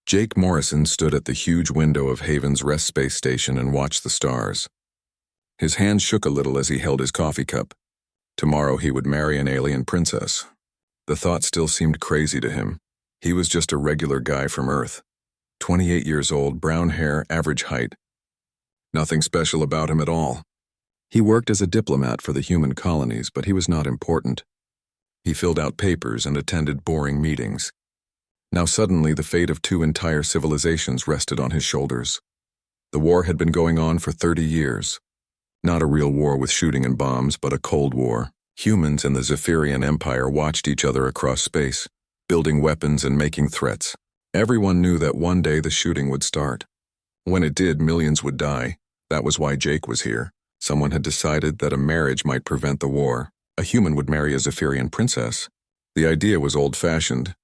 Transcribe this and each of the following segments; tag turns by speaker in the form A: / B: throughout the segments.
A: Jake Morrison stood at the huge window of Haven's rest space station and watched the stars. His hand shook a little as he held his coffee cup. Tomorrow he would marry an alien princess. The thought still seemed crazy to him. He was just a regular guy from Earth. 28 years old, brown hair, average height. Nothing special about him at all. He worked as a diplomat for the human colonies, but he was not important. He filled out papers and attended boring meetings. Now suddenly the fate of 2 entire civilizations rested on his shoulders. The war had been going on for 30 years. Not a real war with shooting and bombs, but a Cold War. Humans and the Zephyrian Empire watched each other across space, building weapons and making threats. Everyone knew that one day the shooting would start. When it did, millions would die. That was why Jake was here. Someone had decided that a marriage might prevent the war. A human would marry a Zephyrian princess. The idea was old-fashioned,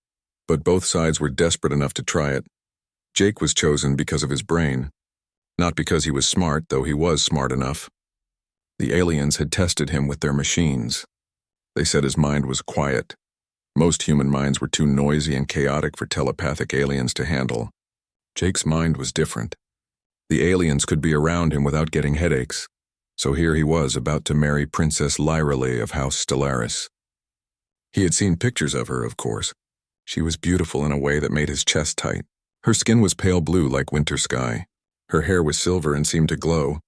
A: but both sides were desperate enough to try it. Jake was chosen because of his brain. Not because he was smart, though he was smart enough. The aliens had tested him with their machines. They said his mind was quiet. Most human minds were too noisy and chaotic for telepathic aliens to handle. Jake's mind was different. The aliens could be around him without getting headaches. So here he was about to marry Princess Lyrale of House Stellaris. He had seen pictures of her, of course. She was beautiful in a way that made his chest tight. Her skin was pale blue like winter sky. Her hair was silver and seemed to glow.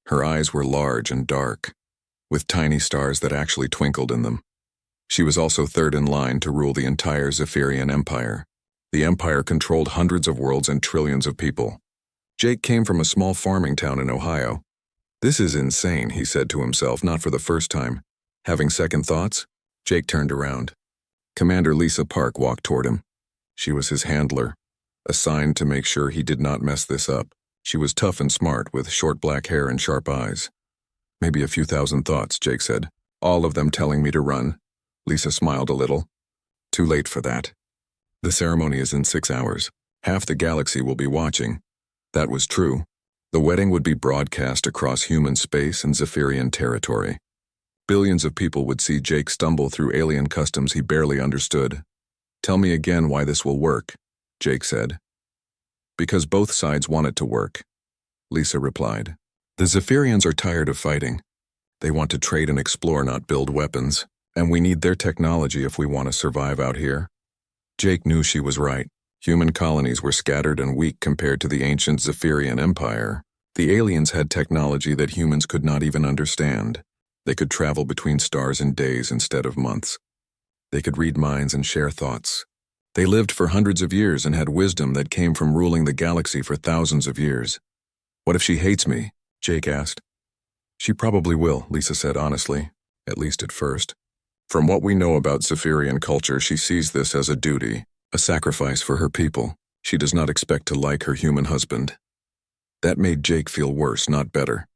A: Her eyes were large and dark, with tiny stars that actually twinkled in them. She was also third in line to rule the entire Zephyrian Empire. The Empire controlled hundreds of worlds and trillions of people. Jake came from a small farming town in Ohio. This is insane, he said to himself, not for the first time. Having second thoughts, Jake turned around. Commander Lisa Park walked toward him. She was his handler, assigned to make sure he did not mess this up. She was tough and smart, with short black hair and sharp eyes. Maybe a few thousand thoughts, Jake said, all of them telling me to run. Lisa smiled a little. Too late for that. The ceremony is in 6 hours. Half the galaxy will be watching. That was true. The wedding would be broadcast across human space and Zephyrian territory. Billions of people would see Jake stumble through alien customs he barely understood. Tell me again why this will work, Jake said. Because both sides want it to work, Lisa replied. The Zephyrians are tired of fighting. They want to trade and explore, not build weapons, and we need their technology if we want to survive out here. Jake knew she was right. Human colonies were scattered and weak compared to the ancient Zephyrian Empire. The aliens had technology that humans could not even understand. They could travel between stars in days instead of months. They could read minds and share thoughts. They lived for hundreds of years and had wisdom that came from ruling the galaxy for thousands of years. What if she hates me? Jake asked. She probably will, Lisa said honestly, at least at first. From what we know about Zephyrian culture, she sees this as a duty, a sacrifice for her people. She does not expect to like her human husband. That made Jake feel worse, not better.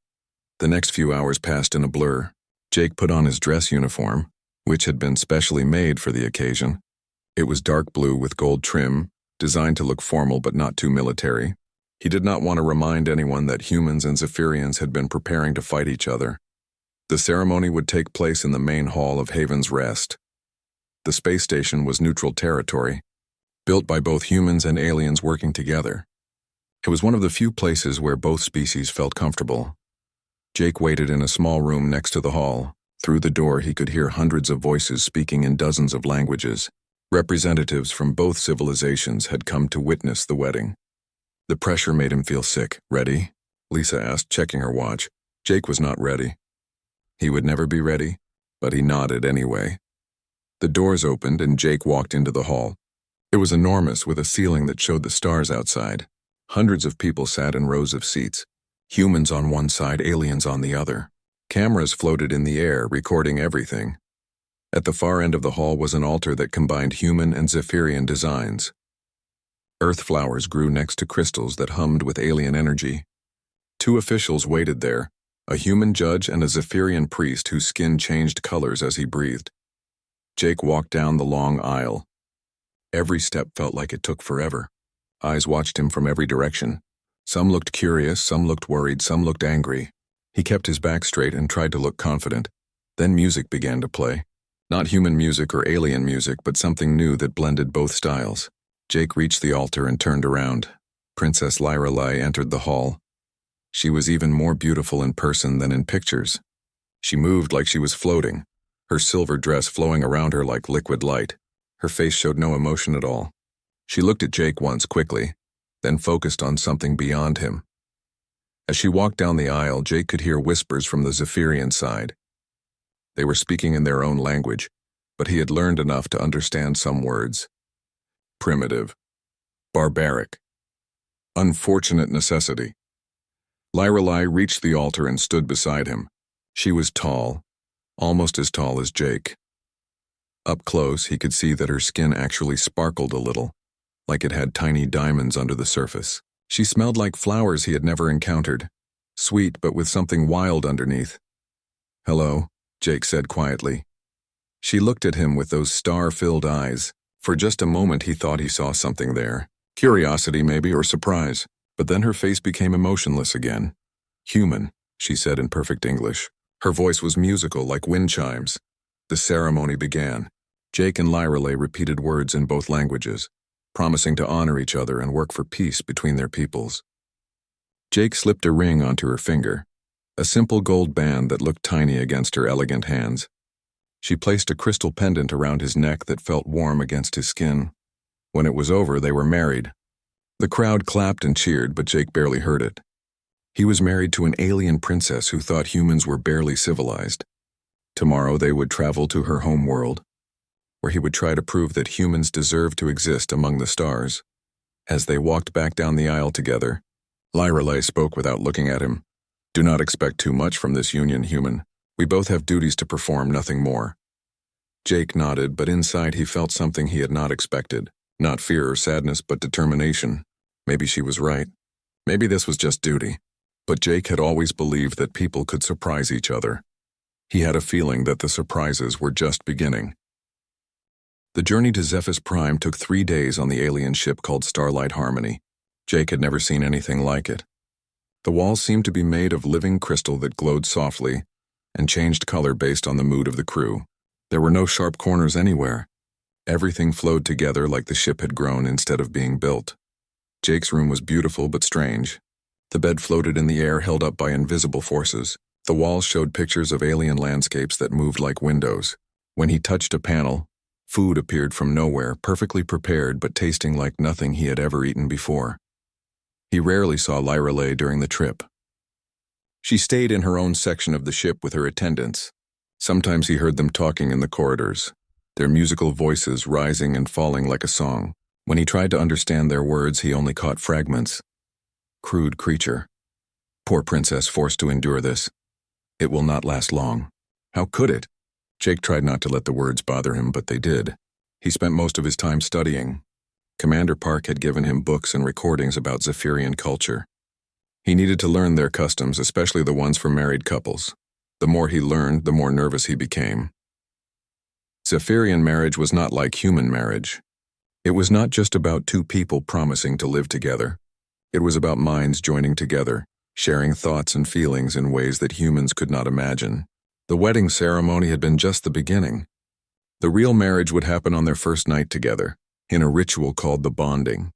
A: The next few hours passed in a blur. Jake put on his dress uniform, which had been specially made for the occasion. It was dark blue with gold trim, designed to look formal but not too military. He did not want to remind anyone that humans and Zephyrians had been preparing to fight each other. The ceremony would take place in the main hall of Haven's Rest. The space station was neutral territory, built by both humans and aliens working together. It was one of the few places where both species felt comfortable. Jake waited in a small room next to the hall. Through the door he could hear hundreds of voices speaking in dozens of languages. Representatives from both civilizations had come to witness the wedding. The pressure made him feel sick. Ready? Lisa asked, checking her watch. Jake was not ready. He would never be ready, but he nodded anyway. The doors opened and Jake walked into the hall. It was enormous, with a ceiling that showed the stars outside. Hundreds of people sat in rows of seats. Humans on one side, aliens on the other. Cameras floated in the air, recording everything. At the far end of the hall was an altar that combined human and Zephyrian designs. Earth flowers grew next to crystals that hummed with alien energy. 2 officials waited there, a human judge and a Zephyrian priest whose skin changed colors as he breathed. Jake walked down the long aisle. Every step felt like it took forever. Eyes watched him from every direction. Some looked curious, some looked worried, some looked angry. He kept his back straight and tried to look confident. Then music began to play. Not human music or alien music, but something new that blended both styles. Jake reached the altar and turned around. Princess Lyrelei entered the hall. She was even more beautiful in person than in pictures. She moved like she was floating, her silver dress flowing around her like liquid light. Her face showed no emotion at all. She looked at Jake once quickly, then focused on something beyond him. As she walked down the aisle, Jake could hear whispers from the Zephyrian side. They were speaking in their own language, but he had learned enough to understand some words. Primitive. Barbaric. Unfortunate necessity. Lyrelei reached the altar and stood beside him. She was tall, almost as tall as Jake. Up close, he could see that her skin actually sparkled a little, like it had tiny diamonds under the surface. She smelled like flowers he had never encountered, sweet but with something wild underneath. "Hello," Jake said quietly. She looked at him with those star-filled eyes. For just a moment he thought he saw something there. Curiosity maybe, or surprise. But then her face became emotionless again. "Human," she said in perfect English. Her voice was musical, like wind chimes. The ceremony began. Jake and Lyrelei repeated words in both languages, promising to honor each other and work for peace between their peoples. Jake slipped a ring onto her finger, a simple gold band that looked tiny against her elegant hands. She placed a crystal pendant around his neck that felt warm against his skin. When it was over, they were married. The crowd clapped and cheered, but Jake barely heard it. He was married to an alien princess who thought humans were barely civilized. Tomorrow they would travel to her home world, where he would try to prove that humans deserve to exist among the stars. As they walked back down the aisle together, Lyrelei spoke without looking at him. "Do not expect too much from this union, human. We both have duties to perform, nothing more." Jake nodded, but inside he felt something he had not expected. Not fear or sadness, but determination. Maybe she was right. Maybe this was just duty. But Jake had always believed that people could surprise each other. He had a feeling that the surprises were just beginning. The journey to Zephys Prime took 3 days on the alien ship called Starlight Harmony. Jake had never seen anything like it. The walls seemed to be made of living crystal that glowed softly and changed color based on the mood of the crew. There were no sharp corners anywhere. Everything flowed together like the ship had grown instead of being built. Jake's room was beautiful but strange. The bed floated in the air held up by invisible forces. The walls showed pictures of alien landscapes that moved like windows. When he touched a panel, food appeared from nowhere, perfectly prepared but tasting like nothing he had ever eaten before. He rarely saw Lyrelei during the trip. She stayed in her own section of the ship with her attendants. Sometimes he heard them talking in the corridors, their musical voices rising and falling like a song. When he tried to understand their words, he only caught fragments. Crude creature. Poor princess forced to endure this. It will not last long. How could it? Jake tried not to let the words bother him, but they did. He spent most of his time studying. Commander Park had given him books and recordings about Zephyrian culture. He needed to learn their customs, especially the ones for married couples. The more he learned, the more nervous he became. Zephyrian marriage was not like human marriage. It was not just about two people promising to live together. It was about minds joining together, sharing thoughts and feelings in ways that humans could not imagine. The wedding ceremony had been just the beginning. The real marriage would happen on their first night together, in a ritual called the bonding.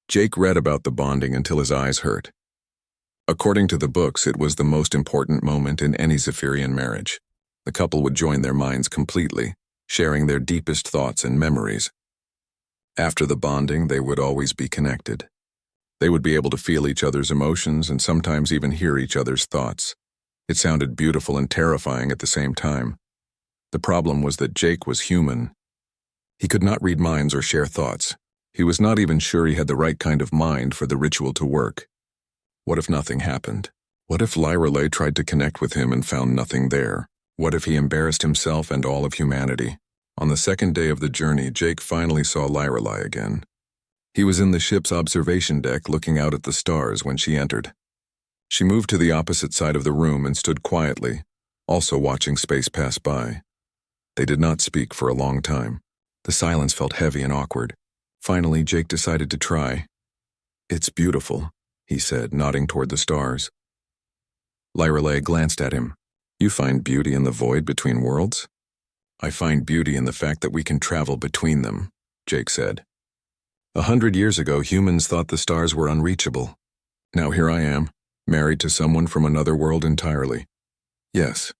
A: Jake read about the bonding until his eyes hurt. According to the books, it was the most important moment in any Zephyrian marriage. The couple would join their minds completely, sharing their deepest thoughts and memories. After the bonding, they would always be connected. They would be able to feel each other's emotions and sometimes even hear each other's thoughts. It sounded beautiful and terrifying at the same time. The problem was that Jake was human. He could not read minds or share thoughts. He was not even sure he had the right kind of mind for the ritual to work. What if nothing happened? What if Lyrelei tried to connect with him and found nothing there? What if he embarrassed himself and all of humanity? On the second day of the journey, Jake finally saw Lyrelei again. He was in the ship's observation deck looking out at the stars when she entered. She moved to the opposite side of the room and stood quietly, also watching space pass by. They did not speak for a long time. The silence felt heavy and awkward. Finally, Jake decided to try. "It's beautiful," he said, nodding toward the stars. Lyrelei glanced at him. "You find beauty in the void between worlds?" "I find beauty in the fact that we can travel between them," Jake said. 100 years ago, humans thought the stars were unreachable. Now here I am, married to someone from another world entirely. Yes,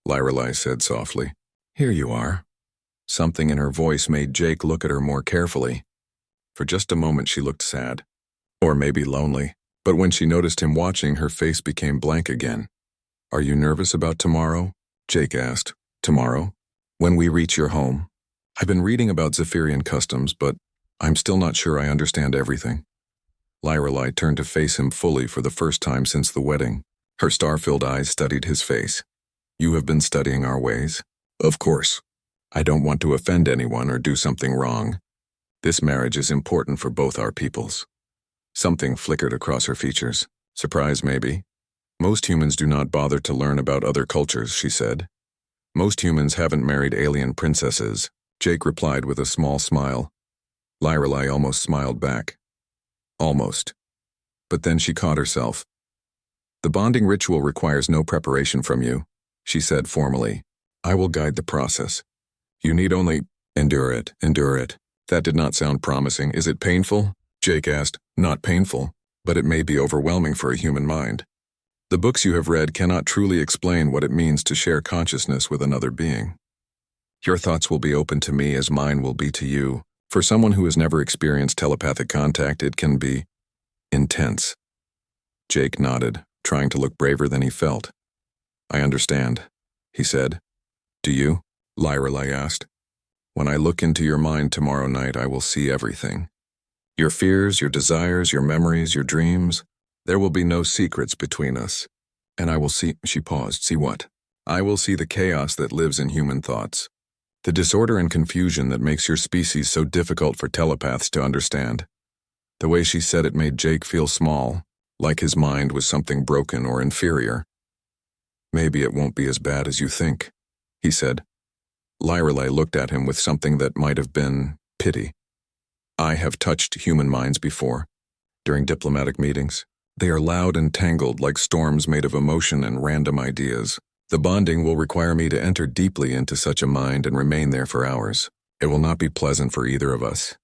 A: Lyrelei said softly. Here you are. Something in her voice made Jake look at her more carefully. For just a moment she looked sad. Or maybe lonely. But when she noticed him watching, her face became blank again. Are you nervous about tomorrow? Jake asked. Tomorrow? When we reach your home? I've been reading about Zephyrian customs, but I'm still not sure I understand everything. Lyrelei turned to face him fully for the first time since the wedding. Her star-filled eyes studied his face. You have been studying our ways? Of course. I don't want to offend anyone or do something wrong. This marriage is important for both our peoples. Something flickered across her features. Surprise, maybe? Most humans do not bother to learn about other cultures, she said. Most humans haven't married alien princesses, Jake replied with a small smile. Lyrelei almost smiled back. Almost. But then she caught herself. The bonding ritual requires no preparation from you, she said formally. I will guide the process. You need only endure it, endure it. That did not sound promising. Is it painful? Jake asked. Not painful, but it may be overwhelming for a human mind. The books you have read cannot truly explain what it means to share consciousness with another being. Your thoughts will be open to me as mine will be to you. For someone who has never experienced telepathic contact, it can be intense. Jake nodded, trying to look braver than he felt. I understand, he said. Do you? Lyrelei asked. When I look into your mind tomorrow night, I will see everything. Your fears, your desires, your memories, your dreams. There will be no secrets between us. And I will see, she paused, see what? I will see the chaos that lives in human thoughts. The disorder and confusion that makes your species so difficult for telepaths to understand. The way she said it made Jake feel small, like his mind was something broken or inferior. Maybe it won't be as bad as you think, he said. Lyrelei looked at him with something that might have been pity. I have touched human minds before, during diplomatic meetings. They are loud and tangled like storms made of emotion and random ideas. The bonding will require me to enter deeply into such a mind and remain there for hours. It will not be pleasant for either of us.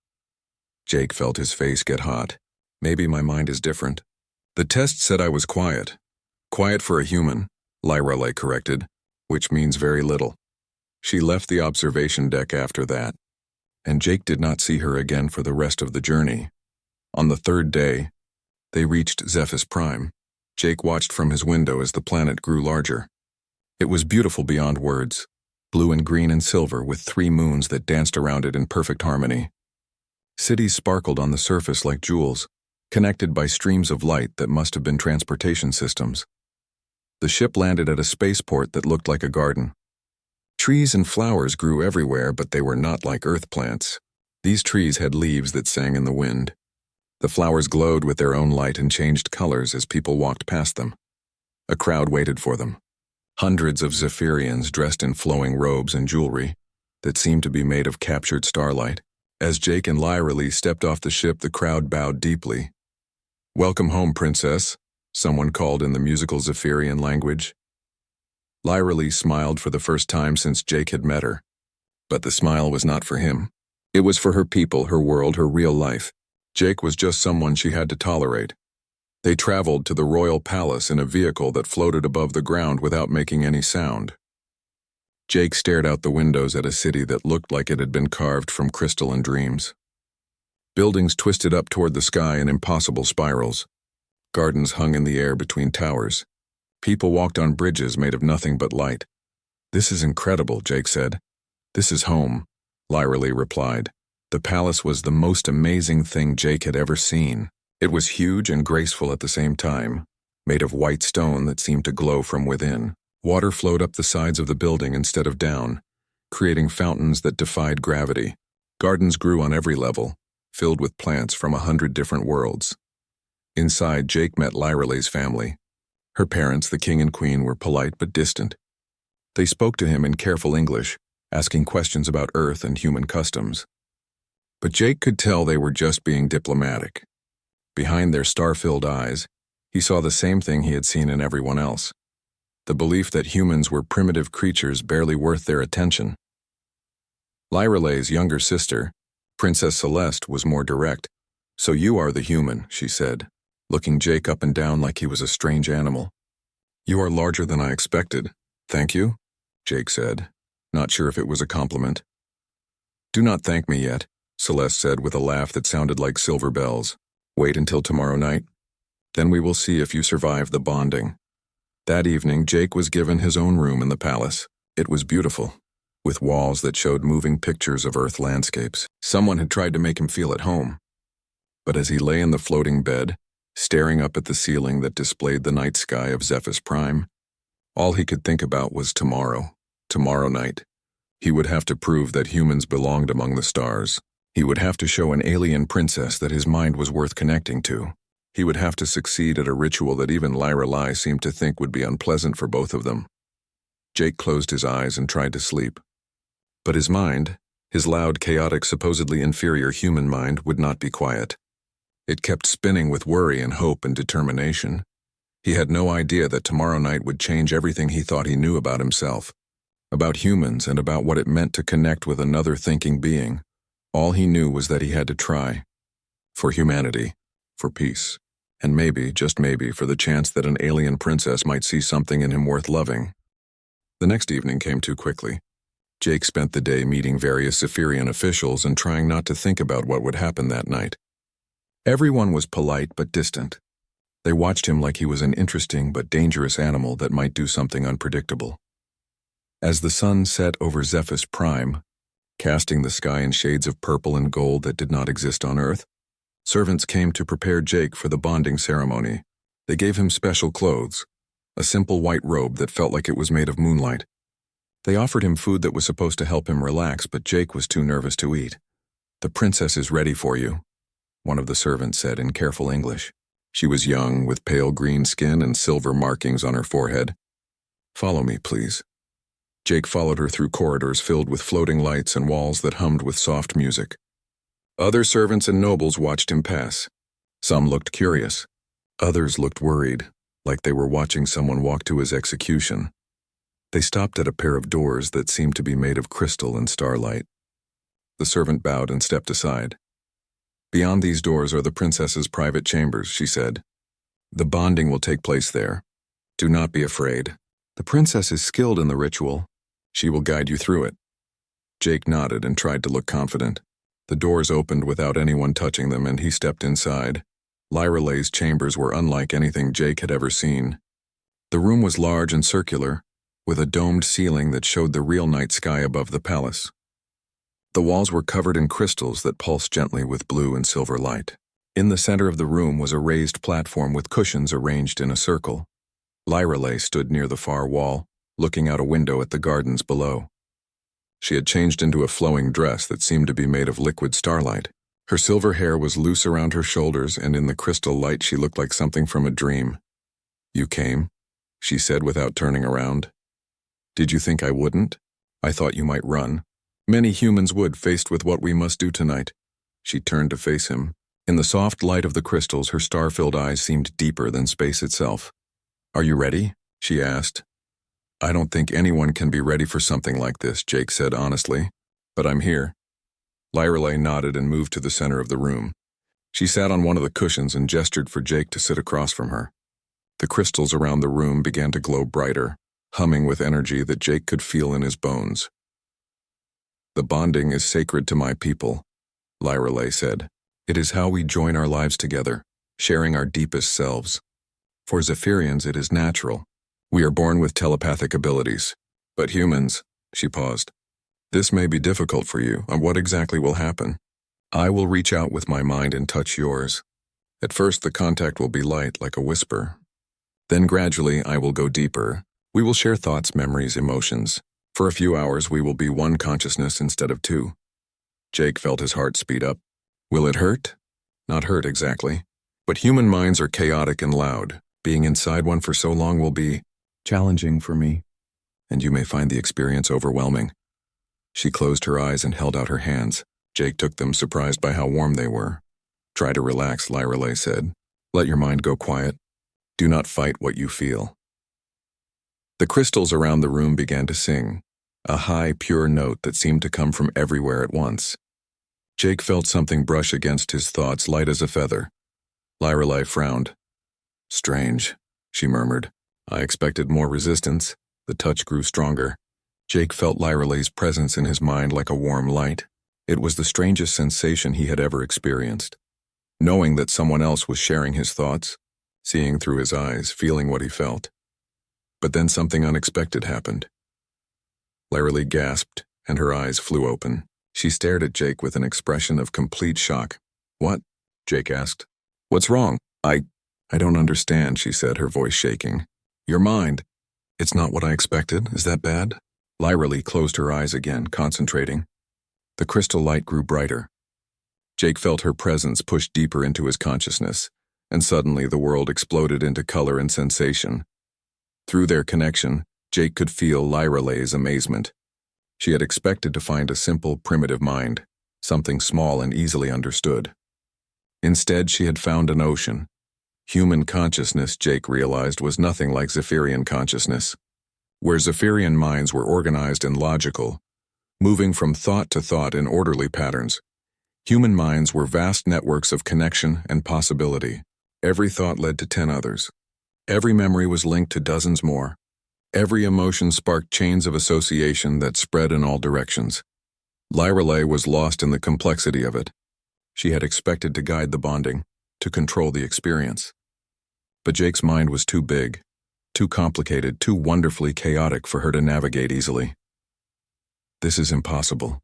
A: Jake felt his face get hot. Maybe my mind is different. The test said I was quiet. Quiet for a human, Lyrelei corrected, which means very little. She left the observation deck after that, and Jake did not see her again for the rest of the journey. On the third day, they reached Zephys Prime. Jake watched from his window as the planet grew larger. It was beautiful beyond words, blue and green and silver with 3 moons that danced around it in perfect harmony. Cities sparkled on the surface like jewels, connected by streams of light that must have been transportation systems. The ship landed at a spaceport that looked like a garden. Trees and flowers grew everywhere, but they were not like earth plants. These trees had leaves that sang in the wind. The flowers glowed with their own light and changed colors as people walked past them. A crowd waited for them. Hundreds of Zephyrians dressed in flowing robes and jewelry that seemed to be made of captured starlight. As Jake and Lyrelei stepped off the ship, the crowd bowed deeply. Welcome home, princess, someone called in the musical Zephyrian language. Lyrelei smiled for the first time since Jake had met her. But the smile was not for him. It was for her people, her world, her real life. Jake was just someone she had to tolerate. They traveled to the royal palace in a vehicle that floated above the ground without making any sound. Jake stared out the windows at a city that looked like it had been carved from crystal and dreams. Buildings twisted up toward the sky in impossible spirals. Gardens hung in the air between towers. People walked on bridges made of nothing but light. This is incredible, Jake said. This is home, Lyrelei replied. The palace was the most amazing thing Jake had ever seen. It was huge and graceful at the same time, made of white stone that seemed to glow from within. Water flowed up the sides of the building instead of down, creating fountains that defied gravity. Gardens grew on every level, filled with plants from 100 different worlds. Inside, Jake met Lyrelei's family. Her parents, the king and queen, were polite but distant. They spoke to him in careful English, asking questions about Earth and human customs. But Jake could tell they were just being diplomatic. Behind their star-filled eyes, he saw the same thing he had seen in everyone else. The belief that humans were primitive creatures barely worth their attention. Lyrelei's younger sister, Princess Celeste was more direct. "So you are the human," she said, looking Jake up and down like he was a strange animal. "You are larger than I expected. Thank you," Jake said, not sure if it was a compliment. "Do not thank me yet," Celeste said with a laugh that sounded like silver bells. "Wait until tomorrow night. Then we will see if you survive the bonding." That evening, Jake was given his own room in the palace. It was beautiful, with walls that showed moving pictures of Earth landscapes. Someone had tried to make him feel at home. But as he lay in the floating bed, staring up at the ceiling that displayed the night sky of Zephyrus Prime, all he could think about was tomorrow night. He would have to prove that humans belonged among the stars. He would have to show an alien princess that his mind was worth connecting to. He would have to succeed at a ritual that even Lyra Lai seemed to think would be unpleasant for both of them. Jake closed his eyes and tried to sleep. But his mind, his loud, chaotic, supposedly inferior human mind, would not be quiet. It kept spinning with worry and hope and determination. He had no idea that tomorrow night would change everything he thought he knew about himself, about humans, and about what it meant to connect with another thinking being. All he knew was that he had to try. For humanity, for peace, and maybe, just maybe, for the chance that an alien princess might see something in him worth loving. The next evening came too quickly. Jake spent the day meeting various Zephyrian officials and trying not to think about what would happen that night. Everyone was polite but distant. They watched him like he was an interesting but dangerous animal that might do something unpredictable. As the sun set over Zephyrus Prime, casting the sky in shades of purple and gold that did not exist on Earth, servants came to prepare Jake for the bonding ceremony. They gave him special clothes, a simple white robe that felt like it was made of moonlight. They offered him food that was supposed to help him relax, but Jake was too nervous to eat. "The princess is ready for you," one of the servants said in careful English. She was young, with pale green skin and silver markings on her forehead. "Follow me, please." Jake followed her through corridors filled with floating lights and walls that hummed with soft music. Other servants and nobles watched him pass. Some looked curious. Others looked worried, like they were watching someone walk to his execution. They stopped at a pair of doors that seemed to be made of crystal and starlight. The servant bowed and stepped aside. "Beyond these doors are the princess's private chambers," she said. "The bonding will take place there. Do not be afraid. The princess is skilled in the ritual. She will guide you through it." Jake nodded and tried to look confident. The doors opened without anyone touching them, and he stepped inside. Lyra Lai's chambers were unlike anything Jake had ever seen. The room was large and circular, with a domed ceiling that showed the real night sky above the palace. The walls were covered in crystals that pulsed gently with blue and silver light. In the center of the room was a raised platform with cushions arranged in a circle. Lyra Lai stood near the far wall, looking out a window at the gardens below. She had changed into a flowing dress that seemed to be made of liquid starlight. Her silver hair was loose around her shoulders, and in the crystal light she looked like something from a dream. "You came?" she said without turning around. "Did you think I wouldn't? I thought you might run. Many humans would, faced with what we must do tonight." She turned to face him. In the soft light of the crystals, her star-filled eyes seemed deeper than space itself. "Are you ready?" she asked. "I don't think anyone can be ready for something like this," Jake said honestly. "But I'm here." Lyra Lai nodded and moved to the center of the room. She sat on one of the cushions and gestured for Jake to sit across from her. The crystals around the room began to glow brighter, humming with energy that Jake could feel in his bones. "The bonding is sacred to my people," Lyra Lai said. "It is how we join our lives together, sharing our deepest selves. For Zephyrians, it is natural. We are born with telepathic abilities. But humans," she paused, "this may be difficult for you. What exactly will happen? I will reach out with my mind and touch yours. At first, the contact will be light, like a whisper. Then gradually, I will go deeper. We will share thoughts, memories, emotions. For a few hours, we will be one consciousness instead of two." Jake felt his heart speed up. Will it hurt? Not hurt exactly. But human minds are chaotic and loud. Being inside one for so long will be challenging for me, and you may find the experience overwhelming. She closed her eyes and held out her hands. Jake took them, surprised by how warm they were. "Try to relax," Lyra Lai said. "Let your mind go quiet. Do not fight what you feel." The crystals around the room began to sing, a high, pure note that seemed to come from everywhere at once. Jake felt something brush against his thoughts, light as a feather. Lorelei frowned. Strange, she murmured. I expected more resistance. The touch grew stronger. Jake felt Lorelei's presence in his mind like a warm light. It was the strangest sensation he had ever experienced. Knowing that someone else was sharing his thoughts, seeing through his eyes, feeling what he felt. But then something unexpected happened. Lorelei gasped, and her eyes flew open. She stared at Jake with an expression of complete shock. What? Jake asked. What's wrong? I don't understand, she said, her voice shaking. Your mind. It's not what I expected. Is that bad? Lorelei closed her eyes again, concentrating. The crystal light grew brighter. Jake felt her presence push deeper into his consciousness, and suddenly the world exploded into color and sensation. Through their connection, Jake could feel Lorelei's amazement. She had expected to find a simple, primitive mind, something small and easily understood. Instead, she had found an ocean. Human consciousness, Jake realized, was nothing like Zephyrian consciousness. Where Zephyrian minds were organized and logical, moving from thought to thought in orderly patterns, human minds were vast networks of connection and possibility. Every thought led to 10 others. Every memory was linked to dozens more. Every emotion sparked chains of association that spread in all directions. Lorelei was lost in the complexity of it. She had expected to guide the bonding, to control the experience. But Jake's mind was too big, too complicated, too wonderfully chaotic for her to navigate easily. This is impossible,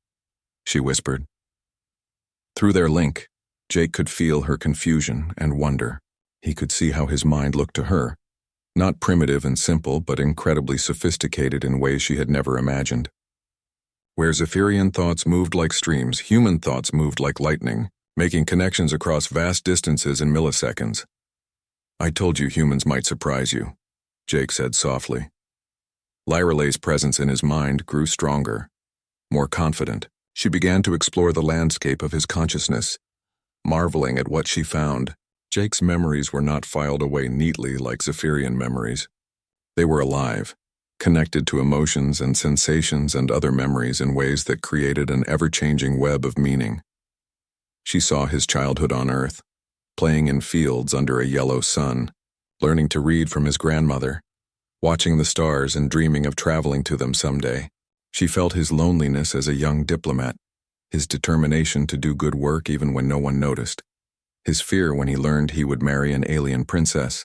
A: she whispered. Through their link, Jake could feel her confusion and wonder. He could see how his mind looked to her, not primitive and simple, but incredibly sophisticated in ways she had never imagined. Where Zephyrian thoughts moved like streams, human thoughts moved like lightning, making connections across vast distances in milliseconds. I told you humans might surprise you, Jake said softly. Lorelei's presence in his mind grew stronger, more confident. She began to explore the landscape of his consciousness, marveling at what she found. Jake's memories were not filed away neatly like Zephyrian memories. They were alive, connected to emotions and sensations and other memories in ways that created an ever-changing web of meaning. She saw his childhood on Earth, playing in fields under a yellow sun, learning to read from his grandmother, watching the stars and dreaming of traveling to them someday. She felt his loneliness as a young diplomat, his determination to do good work even when no one noticed, his fear when he learned he would marry an alien princess.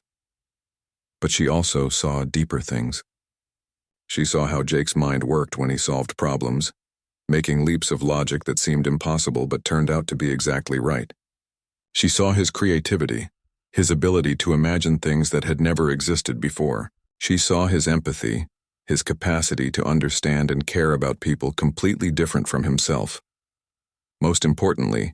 A: But she also saw deeper things. She saw how Jake's mind worked when he solved problems, making leaps of logic that seemed impossible but turned out to be exactly right. She saw his creativity, his ability to imagine things that had never existed before. She saw his empathy, his capacity to understand and care about people completely different from himself. Most importantly,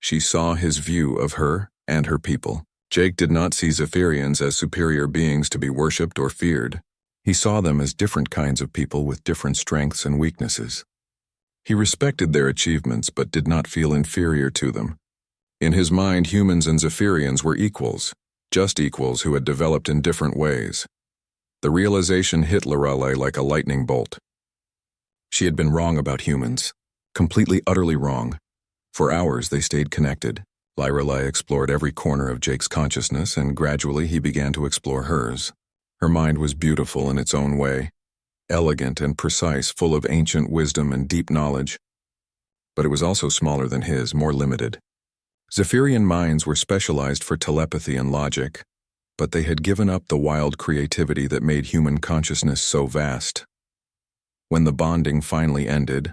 A: she saw his view of her and her people. Jake did not see Zephyrians as superior beings to be worshipped or feared. He saw them as different kinds of people with different strengths and weaknesses. He respected their achievements but did not feel inferior to them. In his mind, humans and Zephyrians were equals, just equals who had developed in different ways. The realization hit Lorelei like a lightning bolt. She had been wrong about humans, completely, utterly wrong. For hours they stayed connected. Lorelei explored every corner of Jake's consciousness, and gradually he began to explore hers. Her mind was beautiful in its own way, elegant and precise, full of ancient wisdom and deep knowledge. But it was also smaller than his, more limited. Zephyrian minds were specialized for telepathy and logic, but they had given up the wild creativity that made human consciousness so vast. When the bonding finally ended,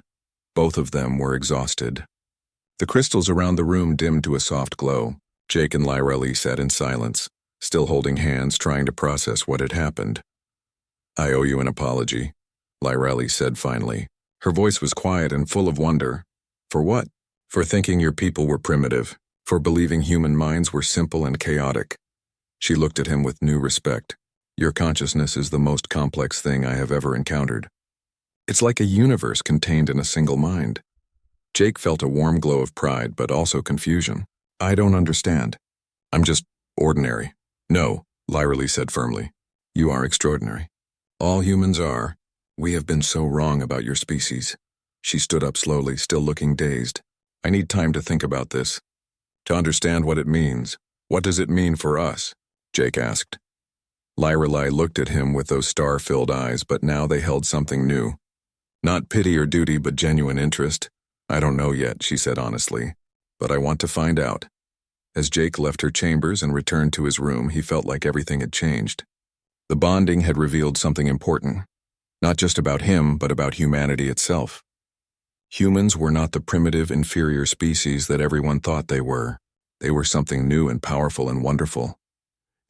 A: both of them were exhausted. The crystals around the room dimmed to a soft glow. Jake and Lorelei sat in silence, still holding hands, trying to process what had happened. I owe you an apology, Lorelei said finally. Her voice was quiet and full of wonder. For what? For thinking your people were primitive, for believing human minds were simple and chaotic. She looked at him with new respect. Your consciousness is the most complex thing I have ever encountered. It's like a universe contained in a single mind. Jake felt a warm glow of pride, but also confusion. I don't understand. I'm just ordinary. No, Lorelei said firmly. You are extraordinary. All humans are. We have been so wrong about your species. She stood up slowly, still looking dazed. I need time to think about this, to understand what it means. What does it mean for us? Jake asked. Lorelei looked at him with those star-filled eyes, but now they held something new. Not pity or duty, but genuine interest. I don't know yet, she said honestly, but I want to find out. As Jake left her chambers and returned to his room, he felt like everything had changed. The bonding had revealed something important, not just about him, but about humanity itself. Humans were not the primitive, inferior species that everyone thought they were. They were something new and powerful and wonderful.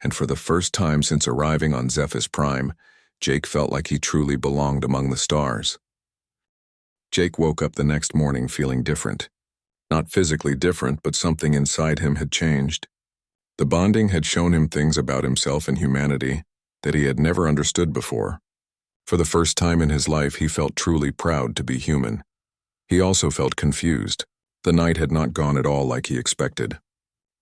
A: And for the first time since arriving on Zephyrus Prime, Jake felt like he truly belonged among the stars. Jake woke up the next morning feeling different. Not physically different, but something inside him had changed. The bonding had shown him things about himself and humanity that he had never understood before. For the first time in his life, he felt truly proud to be human. He also felt confused. The night had not gone at all like he expected.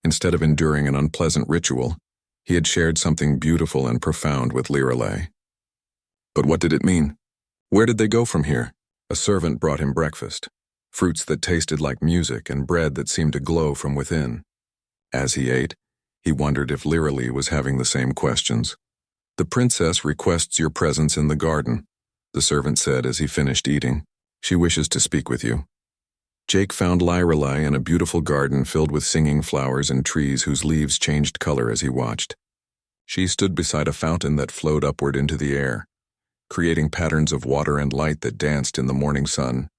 A: Instead of enduring an unpleasant ritual, he had shared something beautiful and profound with Lorelei. But what did it mean? Where did they go from here? A servant brought him breakfast, fruits that tasted like music and bread that seemed to glow from within. As he ate, he wondered if Lorelei was having the same questions. "The princess requests your presence in the garden," the servant said as he finished eating. "She wishes to speak with you." Jake found Lorelei in a beautiful garden filled with singing flowers and trees whose leaves changed color as he watched. She stood beside a fountain that flowed upward into the air, creating patterns of water and light that danced in the morning sun.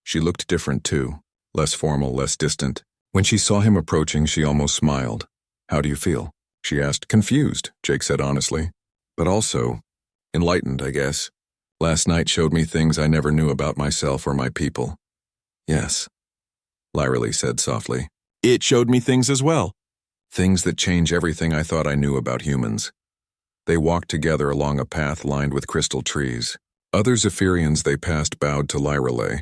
A: She looked different too, less formal, less distant. When she saw him approaching, she almost smiled. "How do you feel?" she asked. "Confused," Jake said honestly. "But also enlightened, I guess. Last night showed me things I never knew about myself or my people." "Yes," Lorelei said softly. "It showed me things as well. Things that change everything I thought I knew about humans." They walked together along a path lined with crystal trees. Other Zephyrians they passed bowed to Lorelei,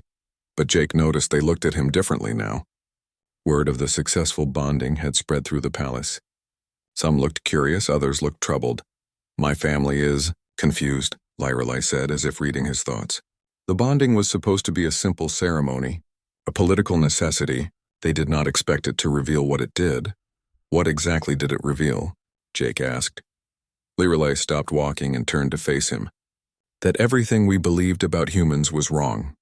A: but Jake noticed they looked at him differently now. Word of the successful bonding had spread through the palace. Some looked curious, others looked troubled. "My family is confused," Lorelei said, as if reading his thoughts. The bonding was supposed to be a simple ceremony, a political necessity. They did not expect it to reveal what it did. What exactly did it reveal? Jake asked. Lorelei stopped walking and turned to face him. "That everything we believed about humans was wrong.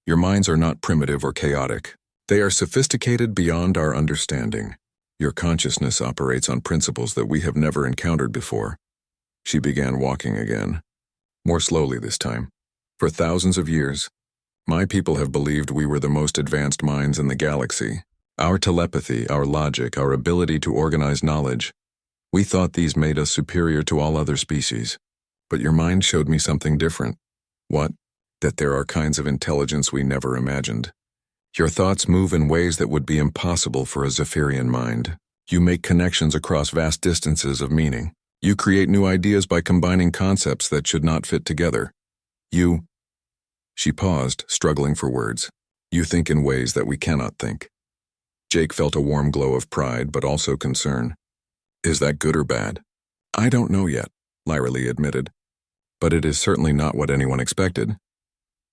A: Your minds are not primitive or chaotic. They are sophisticated beyond our understanding. Your consciousness operates on principles that we have never encountered before." She began walking again, more slowly this time. "For thousands of years, my people have believed we were the most advanced minds in the galaxy. Our telepathy, our logic, our ability to organize knowledge, we thought these made us superior to all other species. But your mind showed me something different." "What?" "That there are kinds of intelligence we never imagined. Your thoughts move in ways that would be impossible for a Zephyrian mind. You make connections across vast distances of meaning. You create new ideas by combining concepts that should not fit together. You..." She paused, struggling for words. "You think in ways that we cannot think." Jake felt a warm glow of pride, but also concern. "Is that good or bad?" "I don't know yet," Lorelei admitted. "But it is certainly not what anyone expected."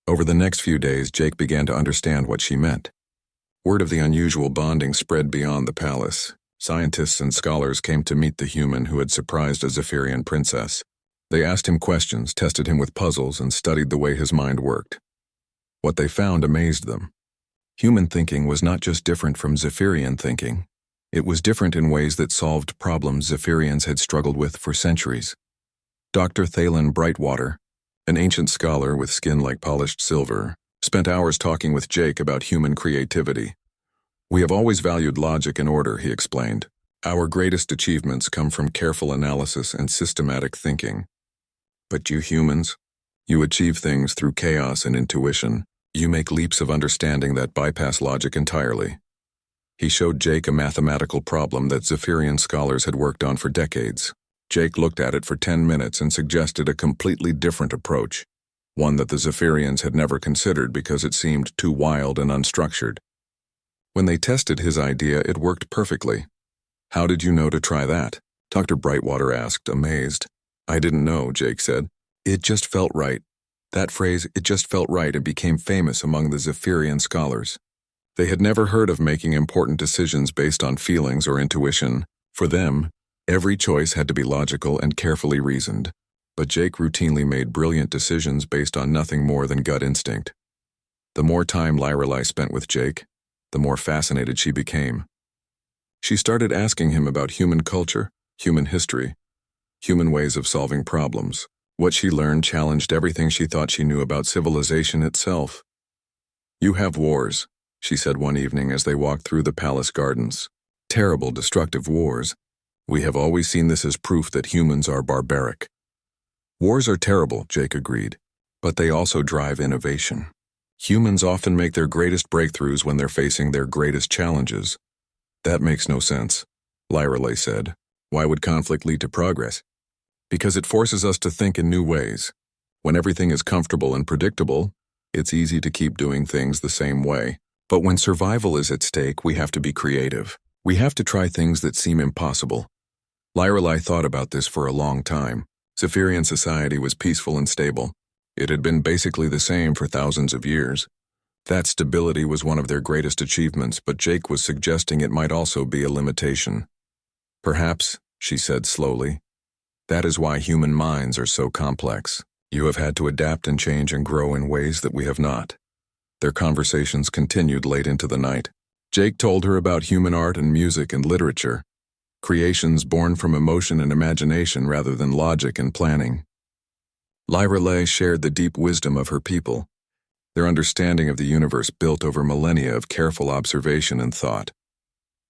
A: Over the next few days, Jake began to understand what she meant. Word of the unusual bonding spread beyond the palace. Scientists and scholars came to meet the human who had surprised a Zephyrian princess. They asked him questions, tested him with puzzles, and studied the way his mind worked. What they found amazed them. Human thinking was not just different from Zephyrian thinking. It was different in ways that solved problems Zephyrians had struggled with for centuries. Dr. Thalen Brightwater, an ancient scholar with skin like polished silver, spent hours talking with Jake about human creativity. "We have always valued logic and order," he explained. "Our greatest achievements come from careful analysis and systematic thinking. But you humans, you achieve things through chaos and intuition. You make leaps of understanding that bypass logic entirely." He showed Jake a mathematical problem that Zephyrian scholars had worked on for decades. Jake looked at it for 10 minutes and suggested a completely different approach, one that the Zephyrians had never considered because it seemed too wild and unstructured. When they tested his idea, it worked perfectly. "How did you know to try that?" Dr. Brightwater asked, amazed. "I didn't know," Jake said. "It just felt right." That phrase, "it just felt right," and became famous among the Zephyrian scholars. They had never heard of making important decisions based on feelings or intuition. For them, every choice had to be logical and carefully reasoned. But Jake routinely made brilliant decisions based on nothing more than gut instinct. The more time Lorelei spent with Jake, the more fascinated she became. She started asking him about human culture, human history, human ways of solving problems. What she learned challenged everything she thought she knew about civilization itself. "You have wars," she said one evening as they walked through the palace gardens. "Terrible, destructive wars. We have always seen this as proof that humans are barbaric." "Wars are terrible," Jake agreed, "but they also drive innovation. Humans often make their greatest breakthroughs when they're facing their greatest challenges." "That makes no sense," Lorelei said. "Why would conflict lead to progress?" "Because it forces us to think in new ways. When everything is comfortable and predictable, it's easy to keep doing things the same way. But when survival is at stake, we have to be creative. We have to try things that seem impossible." Lorelei thought about this for a long time. Zephyrian society was peaceful and stable. It had been basically the same for thousands of years. That stability was one of their greatest achievements, but Jake was suggesting it might also be a limitation. "Perhaps," she said slowly, "that is why human minds are so complex. You have had to adapt and change and grow in ways that we have not." Their conversations continued late into the night. Jake told her about human art and music and literature, creations born from emotion and imagination rather than logic and planning. Lorelei shared the deep wisdom of her people, their understanding of the universe built over millennia of careful observation and thought.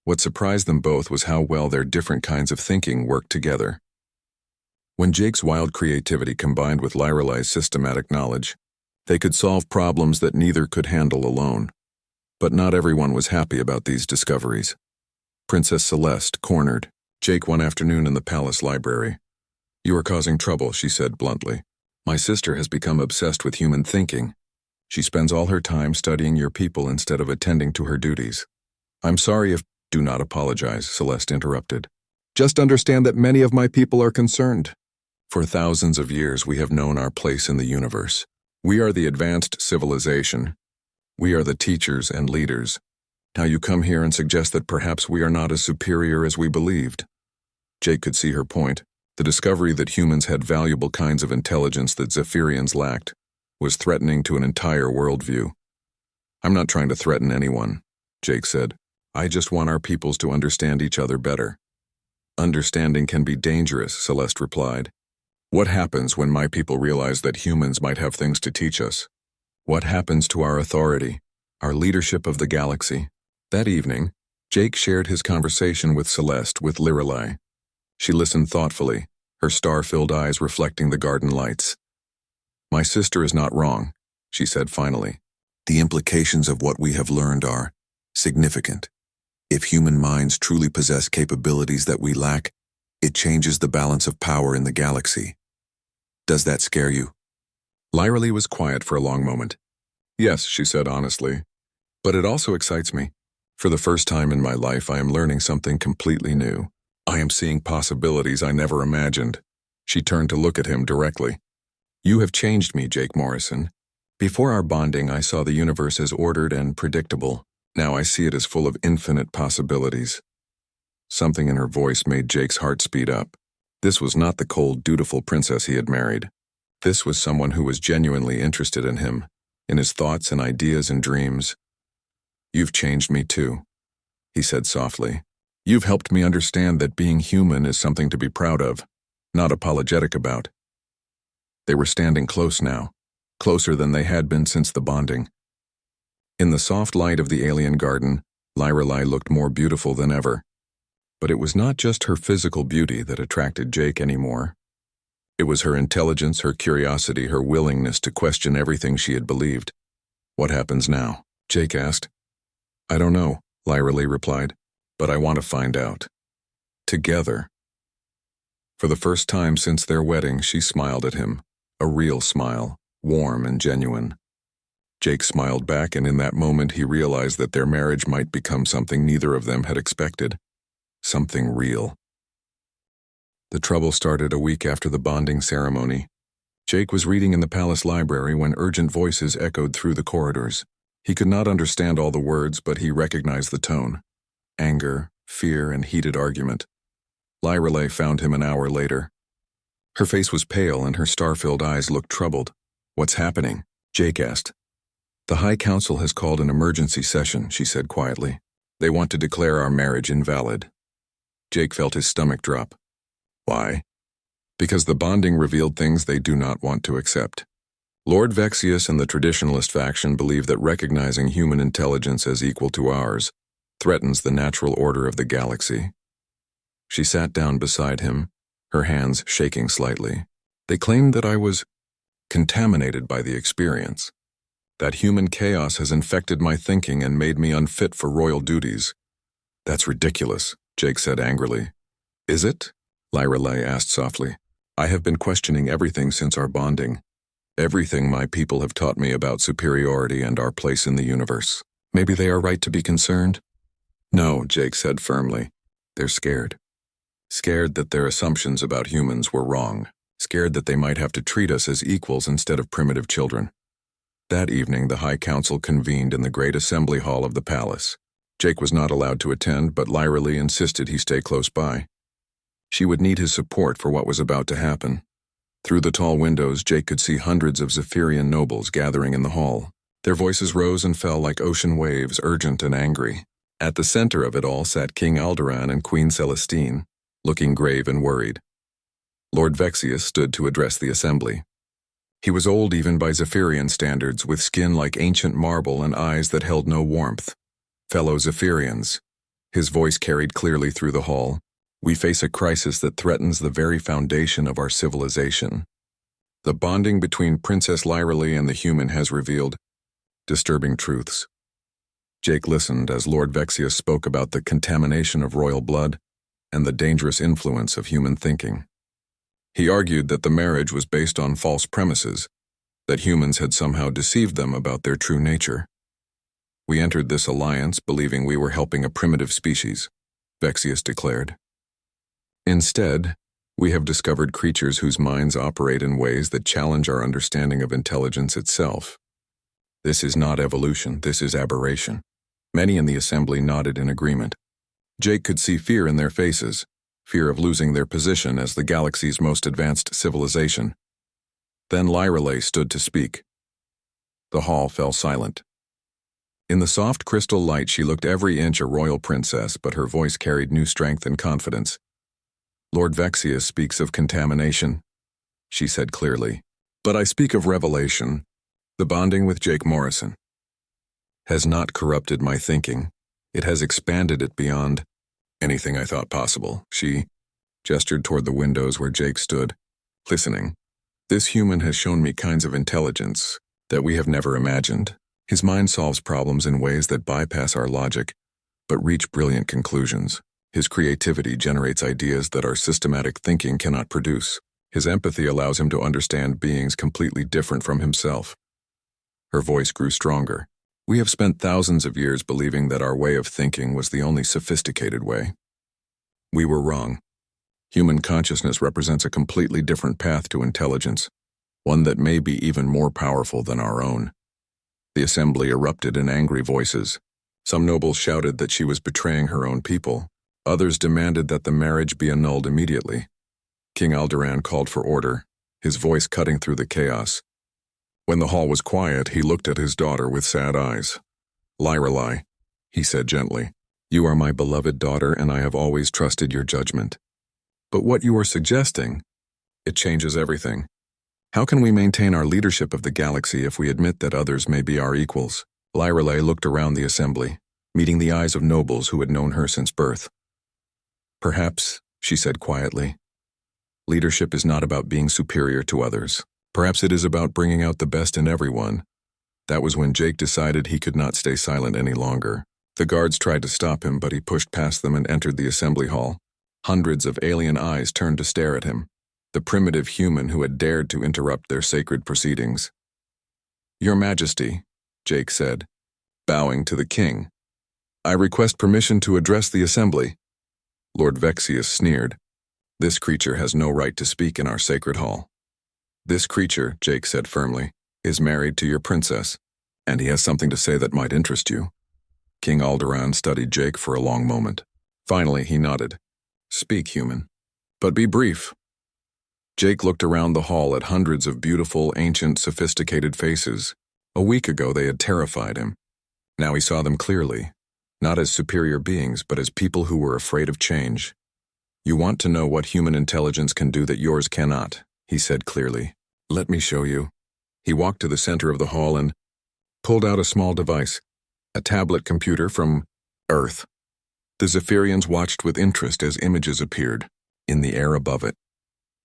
A: What surprised them both was how well their different kinds of thinking worked together. When Jake's wild creativity combined with Lorelei's systematic knowledge, they could solve problems that neither could handle alone. But not everyone was happy about these discoveries. Princess Celeste cornered Jake one afternoon in the palace library. "You are causing trouble," she said bluntly. "My sister has become obsessed with human thinking. She spends all her time studying your people instead of attending to her duties." "I'm sorry if—" "Do not apologize," Celeste interrupted. "Just understand that many of my people are concerned. For thousands of years we have known our place in the universe. We are the advanced civilization. We are the teachers and leaders. Now you come here and suggest that perhaps we are not as superior as we believed." Jake could see her point. The discovery that humans had valuable kinds of intelligence that Zephyrians lacked was threatening to an entire worldview. "I'm not trying to threaten anyone," Jake said. "I just want our peoples to understand each other better." "Understanding can be dangerous," Celeste replied. "What happens when my people realize that humans might have things to teach us? What happens to our authority, our leadership of the galaxy?" That evening, Jake shared his conversation with Celeste with Lorelei. She listened thoughtfully, her star-filled eyes reflecting the garden lights. "My sister is not wrong," she said finally. "The implications of what we have learned are significant. If human minds truly possess capabilities that we lack, it changes the balance of power in the galaxy. Does that scare you?" Lorelei was quiet for a long moment. "Yes," she said honestly, "but it also excites me. For the first time in my life, I am learning something completely new. I am seeing possibilities I never imagined." She turned to look at him directly. "You have changed me, Jake Morrison. Before our bonding, I saw the universe as ordered and predictable. Now I see it as full of infinite possibilities." Something in her voice made Jake's heart speed up. This was not the cold, dutiful princess he had married. This was someone who was genuinely interested in him, in his thoughts and ideas and dreams. "You've changed me too," he said softly. "You've helped me understand that being human is something to be proud of, not apologetic about." They were standing close now, closer than they had been since the bonding. In the soft light of the alien garden, Lorelei looked more beautiful than ever. But it was not just her physical beauty that attracted Jake anymore. It was her intelligence, her curiosity, her willingness to question everything she had believed. "What happens now?" Jake asked. "I don't know," Lorelei replied, "but I want to find out. Together." For the first time since their wedding, she smiled at him, a real smile, warm and genuine. Jake smiled back, and in that moment he realized that their marriage might become something neither of them had expected. Something real. The trouble started a week after the bonding ceremony. Jake was reading in the palace library when urgent voices echoed through the corridors. He could not understand all the words, but he recognized the tone. Anger, fear, and heated argument. Lyrelay found him an hour later. Her face was pale and her star-filled eyes looked troubled. "What's happening?" Jake asked. "The High Council has called an emergency session," she said quietly. "They want to declare our marriage invalid." Jake felt his stomach drop. Why? Because the bonding revealed things they do not want to accept. Lord Vexius and the traditionalist faction believe that recognizing human intelligence as equal to ours threatens the natural order of the galaxy. She sat down beside him, her hands shaking slightly. "They claimed that I was contaminated by the experience. That human chaos has infected my thinking and made me unfit for royal duties." "That's ridiculous," Jake said angrily. "Is it?" Lyrelay asked softly. "I have been questioning everything since our bonding. Everything my people have taught me about superiority and our place in the universe. Maybe they are right to be concerned?" "No," Jake said firmly. "They're scared. Scared that their assumptions about humans were wrong. Scared that they might have to treat us as equals instead of primitive children." That evening, the High Council convened in the great assembly hall of the palace. Jake was not allowed to attend, but Lyrelay insisted he stay close by. She would need his support for what was about to happen. Through the tall windows, Jake could see hundreds of Zephyrian nobles gathering in the hall. Their voices rose and fell like ocean waves, urgent and angry. At the center of it all sat King Alderaan and Queen Celestine, looking grave and worried. Lord Vexius stood to address the assembly. He was old even by Zephyrian standards, with skin like ancient marble and eyes that held no warmth. "Fellow Zephyrians," his voice carried clearly through the hall, "we face a crisis that threatens the very foundation of our civilization. The bonding between Princess Lyrelay and the human has revealed disturbing truths." Jake listened as Lord Vexius spoke about the contamination of royal blood and the dangerous influence of human thinking. He argued that the marriage was based on false premises, that humans had somehow deceived them about their true nature. "We entered this alliance believing we were helping a primitive species," Vexius declared. "Instead, we have discovered creatures whose minds operate in ways that challenge our understanding of intelligence itself. This is not evolution, this is aberration." Many in the assembly nodded in agreement. Jake could see fear in their faces, fear of losing their position as the galaxy's most advanced civilization. Then Lyrelay stood to speak. The hall fell silent. In the soft crystal light, she looked every inch a royal princess, but her voice carried new strength and confidence. "Lord Vexius speaks of contamination," she said clearly. "But I speak of revelation. The bonding with Jake Morrison has not corrupted my thinking. It has expanded it beyond anything I thought possible." She gestured toward the windows where Jake stood, listening. "This human has shown me kinds of intelligence that we have never imagined. His mind solves problems in ways that bypass our logic, but reach brilliant conclusions. His creativity generates ideas that our systematic thinking cannot produce. His empathy allows him to understand beings completely different from himself." Her voice grew stronger. "We have spent thousands of years believing that our way of thinking was the only sophisticated way. We were wrong. Human consciousness represents a completely different path to intelligence, one that may be even more powerful than our own." The assembly erupted in angry voices. Some nobles shouted that she was betraying her own people. Others demanded that the marriage be annulled immediately. King Alderaan called for order, his voice cutting through the chaos. When the hall was quiet, he looked at his daughter with sad eyes. "Lyrelay," he said gently, "you are my beloved daughter, and I have always trusted your judgment. But what you are suggesting, it changes everything. How can we maintain our leadership of the galaxy if we admit that others may be our equals?" Lyrelay looked around the assembly, meeting the eyes of nobles who had known her since birth. "Perhaps," she said quietly, "leadership is not about being superior to others. Perhaps it is about bringing out the best in everyone." That was when Jake decided he could not stay silent any longer. The guards tried to stop him, but he pushed past them and entered the assembly hall. Hundreds of alien eyes turned to stare at him, the primitive human who had dared to interrupt their sacred proceedings. "Your Majesty," Jake said, bowing to the king, "I request permission to address the assembly." Lord Vexius sneered. "This creature has no right to speak in our sacred hall." "This creature," Jake said firmly, "is married to your princess. And he has something to say that might interest you. King Alderaan studied Jake for a long moment. Finally, he nodded. Speak, human. But be brief. Jake looked around the hall at hundreds of beautiful, ancient, sophisticated faces. A week ago, they had terrified him. Now he saw them clearly, not as superior beings, but as people who were afraid of change. You want to know what human intelligence can do that yours cannot, he said clearly. Let me show you. He walked to the center of the hall and pulled out a small device, a tablet computer from Earth. The Zephyrians watched with interest as images appeared in the air above it.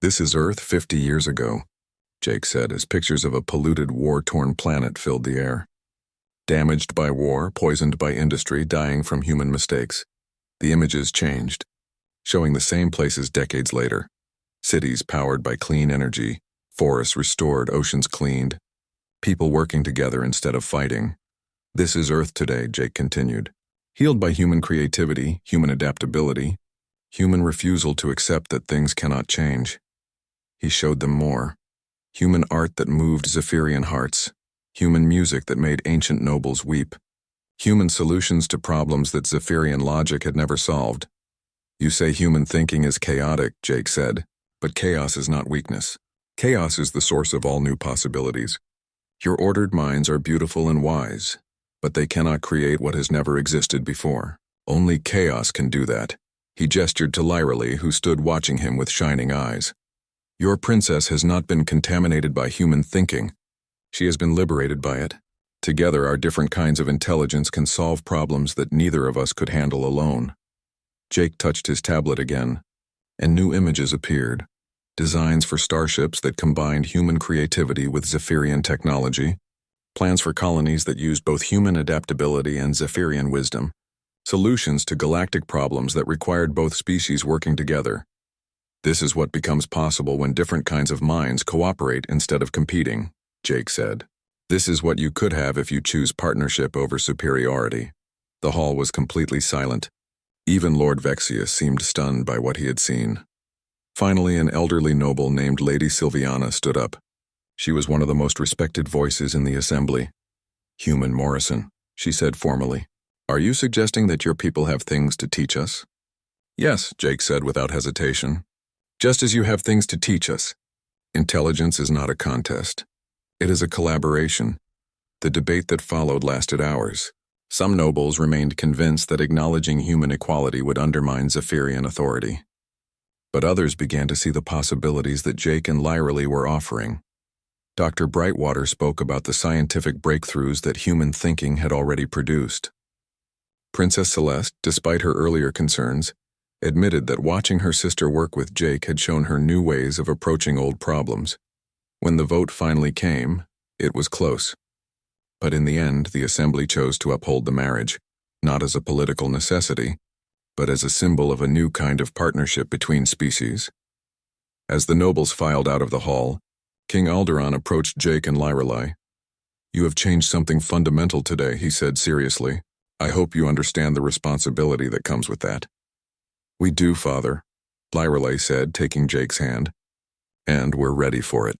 A: This is Earth 50 years ago, Jake said as pictures of a polluted, war-torn planet filled the air. Damaged by war, poisoned by industry, dying from human mistakes. The images changed, showing the same places decades later. Cities powered by clean energy, forests restored, oceans cleaned, people working together instead of fighting. This is Earth today, Jake continued. Healed by human creativity, human adaptability, human refusal to accept that things cannot change. He showed them more. Human art that moved Zephyrian hearts. Human music that made ancient nobles weep. Human solutions to problems that Zephyrian logic had never solved. You say human thinking is chaotic, Jake said, but chaos is not weakness. Chaos is the source of all new possibilities. Your ordered minds are beautiful and wise, but they cannot create what has never existed before. Only chaos can do that. He gestured to Lyralee, who stood watching him with shining eyes. Your princess has not been contaminated by human thinking. She has been liberated by it. Together, our different kinds of intelligence can solve problems that neither of us could handle alone. Jake touched his tablet again, and new images appeared. Designs for starships that combined human creativity with Zephyrian technology. Plans for colonies that used both human adaptability and Zephyrian wisdom. Solutions to galactic problems that required both species working together. This is what becomes possible when different kinds of minds cooperate instead of competing, Jake said. This is what you could have if you choose partnership over superiority. The hall was completely silent. Even Lord Vexius seemed stunned by what he had seen. Finally, an elderly noble named Lady Sylviana stood up. She was one of the most respected voices in the assembly. Human Morrison, she said formally. Are you suggesting that your people have things to teach us? Yes, Jake said without hesitation. Just as you have things to teach us. Intelligence is not a contest. It is a collaboration. The debate that followed lasted hours. Some nobles remained convinced that acknowledging human equality would undermine Zephyrian authority. But others began to see the possibilities that Jake and Lyralee were offering. Dr. Brightwater spoke about the scientific breakthroughs that human thinking had already produced. Princess Celeste, despite her earlier concerns, admitted that watching her sister work with Jake had shown her new ways of approaching old problems. When the vote finally came, it was close. But in the end, the assembly chose to uphold the marriage, not as a political necessity, but as a symbol of a new kind of partnership between species. As the nobles filed out of the hall, King Alderaan approached Jake and Lyralee. You have changed something fundamental today, he said seriously. I hope you understand the responsibility that comes with that. We do, Father, Lyralee said, taking Jake's hand. And we're ready for it.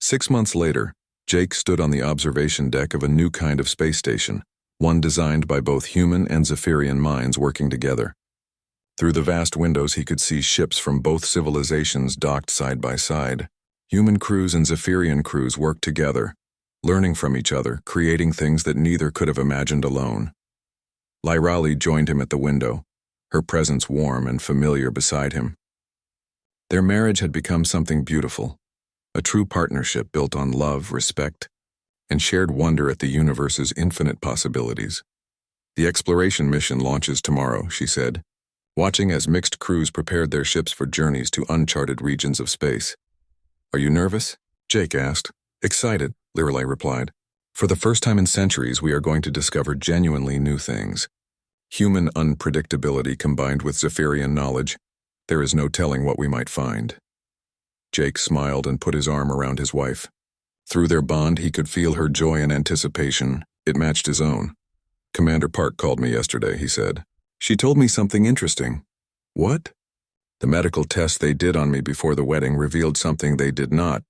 A: 6 months later, Jake stood on the observation deck of a new kind of space station, one designed by both human and Zephyrian minds working together. Through the vast windows he could see ships from both civilizations docked side by side. Human crews and Zephyrian crews worked together, learning from each other, creating things that neither could have imagined alone. Lyralee joined him at the window, her presence warm and familiar beside him. Their marriage had become something beautiful, a true partnership built on love, respect, and shared wonder at the universe's infinite possibilities. The exploration mission launches tomorrow, she said, watching as mixed crews prepared their ships for journeys to uncharted regions of space. Are you nervous? Jake asked. Excited, Lyralee replied. For the first time in centuries, we are going to discover genuinely new things. Human unpredictability combined with Zephyrian knowledge, there is no telling what we might find. Jake smiled and put his arm around his wife. Through their bond, he could feel her joy and anticipation. It matched his own. Commander Park called me yesterday, he said. She told me something interesting. What? The medical test they did on me before the wedding revealed something they did not,